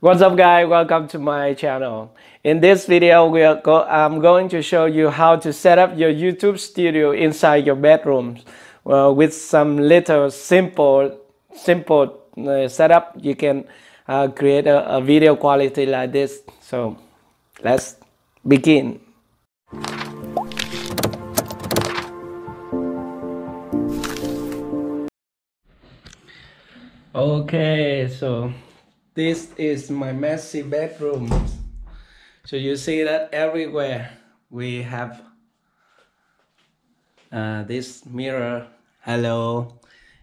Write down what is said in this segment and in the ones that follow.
What's up guys, welcome to my channel. In this video I'm going to show you how to set up your YouTube studio inside your bedroom. With some little simple setup, you can create a video quality like this. So let's begin. Okay, so this is my messy bedroom. So you see that everywhere we have this mirror, hello,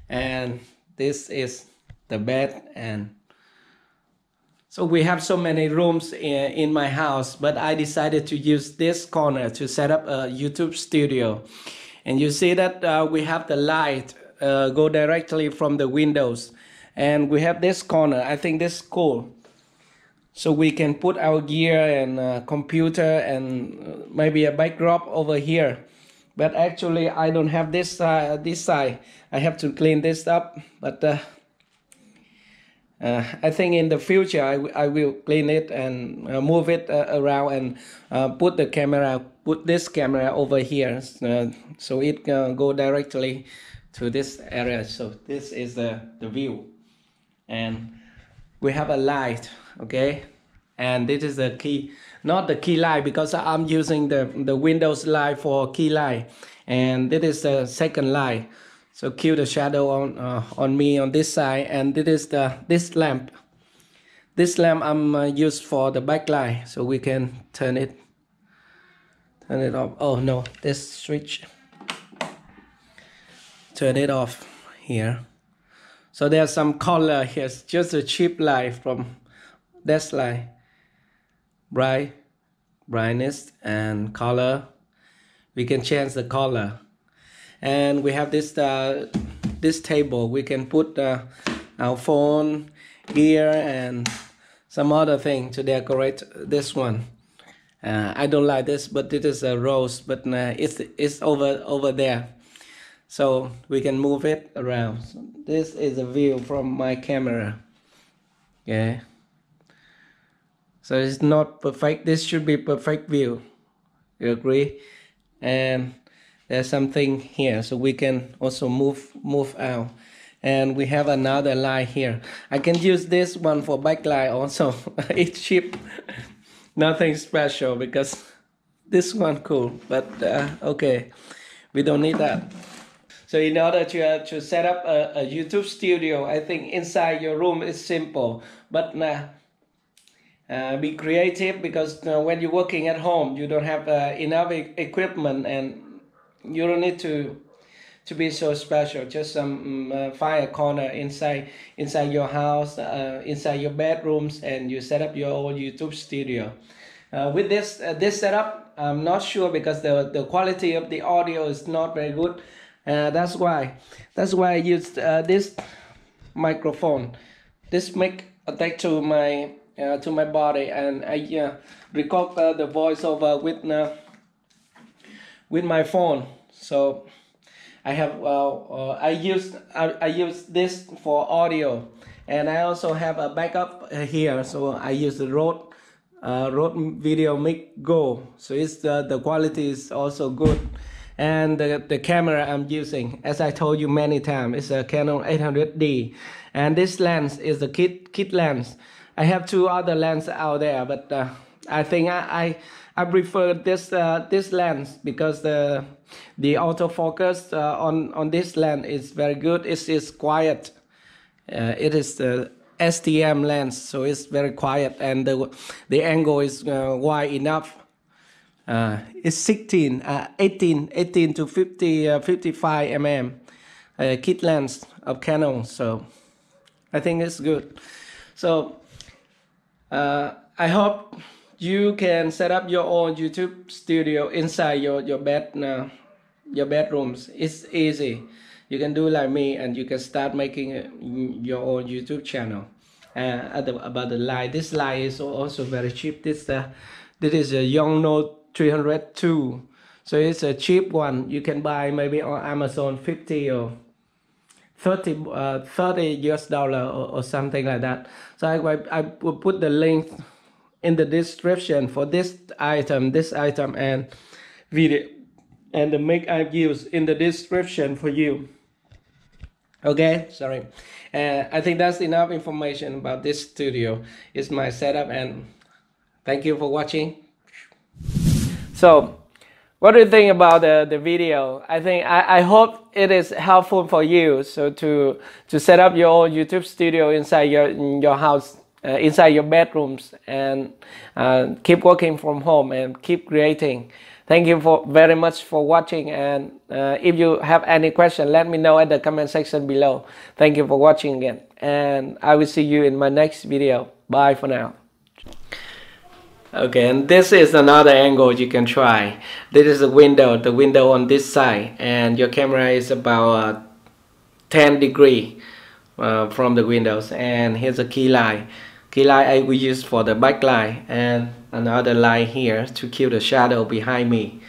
and this is the bed. And so we have so many rooms in my house, but I decided to use this corner to set up a YouTube studio. And you see that we have the light go directly from the windows, and we have this corner. I think this is cool. So we can put our gear and computer and maybe a backdrop over here. But actually I don't have this side. I have to clean this up. But I think in the future I will clean it and move it around and put this camera over here, so it can go directly to this area. So this is the view, and we have a light, okay, and this is the key, not the key light, because I'm using the Windows light for key light, and this is the second light. So cue the shadow on me on this side, and this is this lamp. This lamp I'm used for the backlight, so we can turn it off. Oh no, this switch. Turn it off here. So there's some color here. It's just a cheap light from this light. Brightness and color. We can change the color. And we have this table. We can put our phone here and some other thing to decorate this one. I don't like this, but it is a rose, but it's over there. So we can move it around. So this is a view from my camera. Okay. So it's not perfect. This should be perfect view. You agree? And there's something here, so we can also move out. And we have another light here. I can use this one for backlight also. It's cheap. Nothing special, because this one cool. But okay, we don't need that. So in order to set up a YouTube studio, I think inside your room is simple, but be creative, because when you're working at home, you don't have enough equipment, and you don't need to be so special. Just find a corner inside your house, inside your bedrooms, and you set up your own YouTube studio. With this setup, I'm not sure, because the quality of the audio is not very good. That's why I used this microphone. This mic attached to my body, and I record the voiceover with my phone. So I have I use this for audio, and I also have a backup here. So I use the Rode Video Mic Go. So it's the quality is also good. And the camera I'm using, as I told you many times, is a Canon 800D, and this lens is the kit lens. I have two other lenses out there, but I think I prefer this lens, because the autofocus on this lens is very good. It's quiet. It is the STM lens, so it's very quiet, and the angle is wide enough. It's 18 to 55 mm kit lens of Canon, so I think it's good. So I hope you can set up your own YouTube studio inside your bedrooms. It's easy. You can do like me, and you can start making your own YouTube channel. About the light, this light is also very cheap. This is a Yongno 302, so it's a cheap one. You can buy maybe on Amazon 50 or 30 US dollar or something like that. So I will put the link in the description for this item and video, and the mic I use in the description for you. Okay, sorry. I think that's enough information about this studio. It's my setup, and thank you for watching. So what do you think about the video? I hope it is helpful for you, so to set up your own YouTube studio inside your house, inside your bedrooms, and keep working from home and keep creating. Thank you very much for watching, and if you have any question, let me know at the comment section below. Thank you for watching again, and I will see you in my next video. Bye for now. Okay, and this is another angle you can try. This is the window on this side, and your camera is about 10 degrees from the windows. And here's a key light. Key light I will use for the backlight, and another light here to kill the shadow behind me.